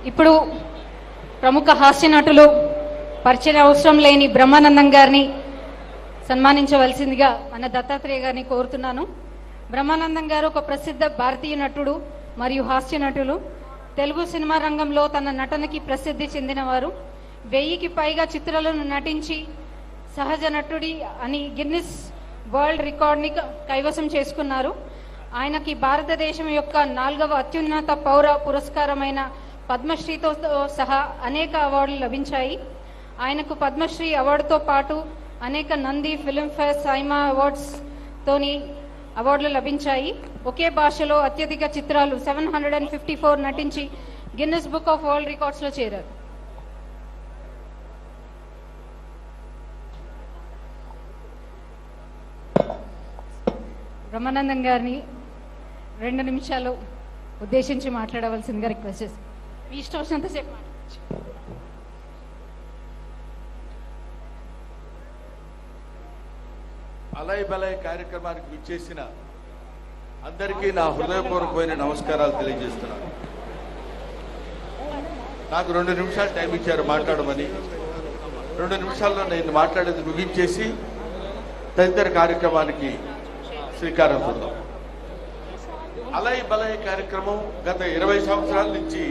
ఇప్పుడు ప్రముఖ హాస్య నటులు పరిచయ అవసరం లేని బ్రహ్మానందం గారిని సన్మానించవలసిందిగా మన దత్తాత్రేయ గారిని కోరుతున్నాను. బ్రహ్మానందం గారు ఒక ప్రసిద్ధ భారతీయ నటుడు మరియు హాస్య నటులు. తెలుగు సినిమా రంగంలో తన నటనకి ప్రసిద్ధి చెందినవారు. 1000కి పైగా చిత్రాలను నటించి సహజ నటుడి అని గిన్నిస్ వరల్డ్ రికార్డ్ని కైవసం చేసుకున్నారు. ఆయనకి భారతదేశం యొక్క 4వ అత్యున్నత పౌర పురస్కారమైన పద్మశ్రీతో సహా అనేక అవార్డులు లభించాయి. ఆయనకు పద్మశ్రీ అవార్డుతో పాటు అనేక నంది, ఫిల్మ్ఫేర్, సైమా అవార్డ్స్ తోని అవార్డులు లభించాయి. ఒకే భాషలో అత్యధిక చిత్రాలు 754 నటించి Guinness book of world records లో చేరారు. బ్రహ్మానందం గారిని 2 నిమిషాలు ఉద్దేశించి మాట్లాడవలసిందిగా రిక్వెస్ట్ చేస్తాను. మీ ఇష్టం వచ్చినంతసేపు మాట్లాడచ్చు. అలయ్ బలయ్ కార్యక్రమానికి విచ్చేసిన అందరికీ నా హృదయపూర్వకమైన నమస్కారాలు తెలియజేస్తున్నాను. నాకు 2 నిమిషాలు టైం ఇచ్చారు మాట్లాడమని. 2 నిమిషాల్లో నేను మాట్లాడేది ముగించేసి తదితర కార్యక్రమానికి శ్రీకారం చుడదాం. అలయ్ బలయ్ కార్యక్రమం గత 20 సంవత్సరాల నుంచి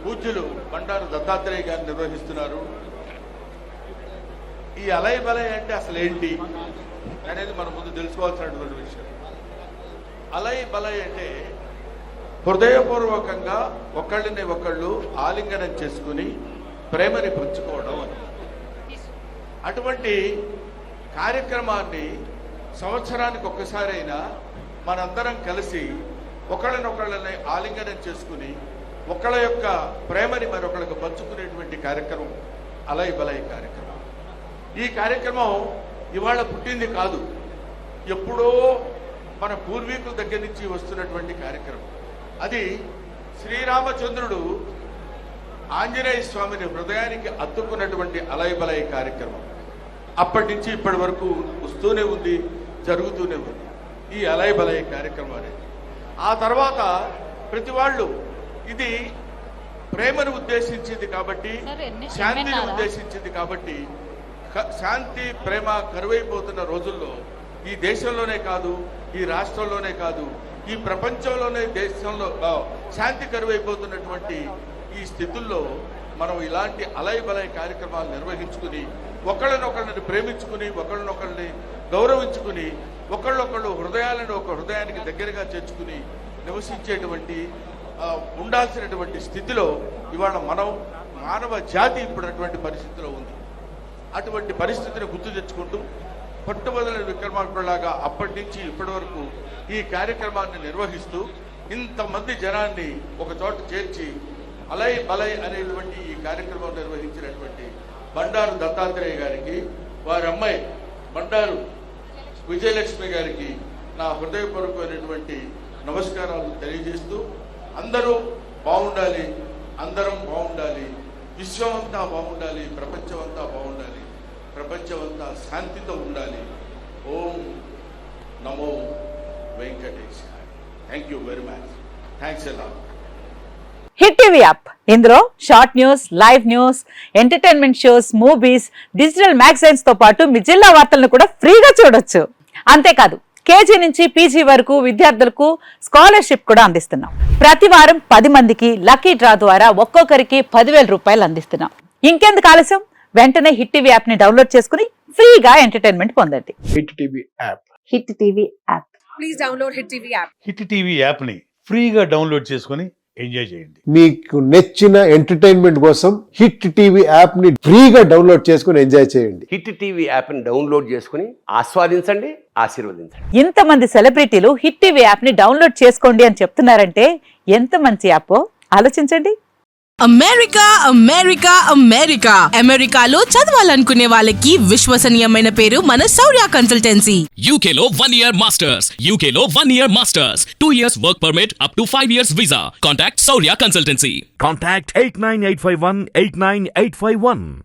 పూజ్యులు బండారు దత్తాత్రేయ గారు నిర్వహిస్తున్నారు. ఈ అలయ్ బలయ్ అంటే అసలు ఏంటి అనేది మనం ముందు తెలుసుకోవాల్సినటువంటి విషయం. అలయ్ బలయ్ అంటే హృదయపూర్వకంగా ఒకళ్ళని ఒకళ్ళు ఆలింగనం చేసుకుని ప్రేమని పంచుకోవడం అని. అటువంటి కార్యక్రమాన్ని సంవత్సరానికి ఒక్కసారైనా మనందరం కలిసి ఒకళ్ళనొకళ్ళని ఆలింగనం చేసుకుని ఒకళ్ళ యొక్క ప్రేమని మరొకళ్ళకు పంచుకునేటువంటి కార్యక్రమం అలయ్ బలయ్ కార్యక్రమం. ఈ కార్యక్రమం ఇవాళ పుట్టింది కాదు, ఎప్పుడో మన పూర్వీకుల దగ్గర నుంచి వస్తున్నటువంటి కార్యక్రమం. అది శ్రీరామచంద్రుడు ఆంజనేయ స్వామిని హృదయానికి అత్తుకున్నటువంటి అలయ్ బలయ్ కార్యక్రమం అప్పటి నుంచి ఇప్పటి వరకు వస్తూనే ఉంది, జరుగుతూనే ఉంది ఈ అలయ్ బలయ్ కార్యక్రమం అనేది. ఆ తర్వాత ప్రతి వాళ్ళు ఇది ప్రేమను ఉద్దేశించింది కాబట్టి, శాంతిని ఉద్దేశించింది కాబట్టి, శాంతి ప్రేమ కరువైపోతున్న రోజుల్లో ఈ దేశంలోనే కాదు, ఈ రాష్ట్రంలోనే కాదు, ఈ ప్రపంచంలోనే దేశంలో శాంతి కరువైపోతున్నటువంటి ఈ స్థితుల్లో మనం ఇలాంటి అలయ్ బలయ్ కార్యక్రమాలు నిర్వహించుకుని ఒకళ్ళనొకళ్ళని ప్రేమించుకుని ఒకళ్ళనొకళ్ళని గౌరవించుకుని ఒకళ్ళొకళ్ళు హృదయాలను ఒక హృదయానికి దగ్గరగా చేర్చుకుని నివసించేటువంటి ఉండాల్సినటువంటి స్థితిలో ఇవాళ మనం మానవ జాతి ఇప్పుడు అటువంటి పరిస్థితిలో ఉంది. అటువంటి పరిస్థితిని గుర్తు తెచ్చుకుంటూ పట్టుబదల విక్రమార్కులాగా అప్పటి నుంచి ఇప్పటి వరకు ఈ కార్యక్రమాన్ని నిర్వహిస్తూ ఇంతమంది జనాన్ని ఒక చోట చేర్చి అలయ్ బలయ్ అనేటువంటి ఈ కార్యక్రమం నిర్వహించినటువంటి బండారు దత్తాత్రేయ గారికి, వారి అమ్మాయి బండారు విజయలక్ష్మి గారికి నా హృదయపూర్వకమైనటువంటి నమస్కారాలు తెలియజేస్తూ, అందరూ బాగుండాలి, అందరం బాగుండాలి, విశ్వమంతా బాగుండాలి, ప్రపంచమంతా బాగుండాలి, ప్రపంచమంతా శాంతితో ఉండాలి. ఓం నమో Venkatesh. Thank you very much. Thanks a lot. Hit TV app, ఇందులో short news, live news, entertainment shows, movies, digital magazines తో పాటు మీ జిల్లా వార్తలను కూడా ఫ్రీగా చూడొచ్చు. అంతేకాదు కేజీ నుంచి పీజీ వరకు విద్యార్థులకు స్కాలర్షిప్ కూడా అందిస్తున్నాం. ప్రతి వారం 10 మందికి లక్కీ డ్రా ద్వారా ఒక్కొక్కరికి 10,000 రూపాయలు అందిస్తున్నాం. ఇంకెందుకు ఆలస్యం, వెంటనే హిట్ టీవీ యాప్ ని డౌన్లోడ్ చేసుకుని ఫ్రీగా ఎంటర్టైన్మెంట్ పొందండి. Hit TV app. Hit TV app. Please download hit TV app. Hit TV app ని ఫ్రీగా డౌన్లోడ్ చేసుకుని ఎంజాయ్ చేయండి. మీకు నచ్చిన ఎంటర్టైన్మెంట్ కోసం హిట్ టీవీ యాప్ ని ఫ్రీగా డౌన్లోడ్ చేసుకుని ఎంజాయ్ చేయండి. హిట్ టీవీ యాప్ ని డౌన్లోడ్ చేసుకుని ఆస్వాదించండి, ఆశీర్వదించండి. ఇంతమంది సెలబ్రిటీలు హిట్ టీవీ యాప్ ని డౌన్లోడ్ చేసుకోండి అని చెప్తున్నారంటే ఎంత మంచి యాప్ ఆలోచించండి. అమెరికా అమెరికా అమెరికా అమెరికాలో చదవాలనుకునే వాళ్ళకి విశ్వసనీయమైన పేరు మన శౌర్య కన్సల్టెన్సీ. UK లో 1 year masters, UK లో 1 year masters, 2 years work permit up to 5 years visa. Contact Saurya Consultancy. Contact 89851 89851.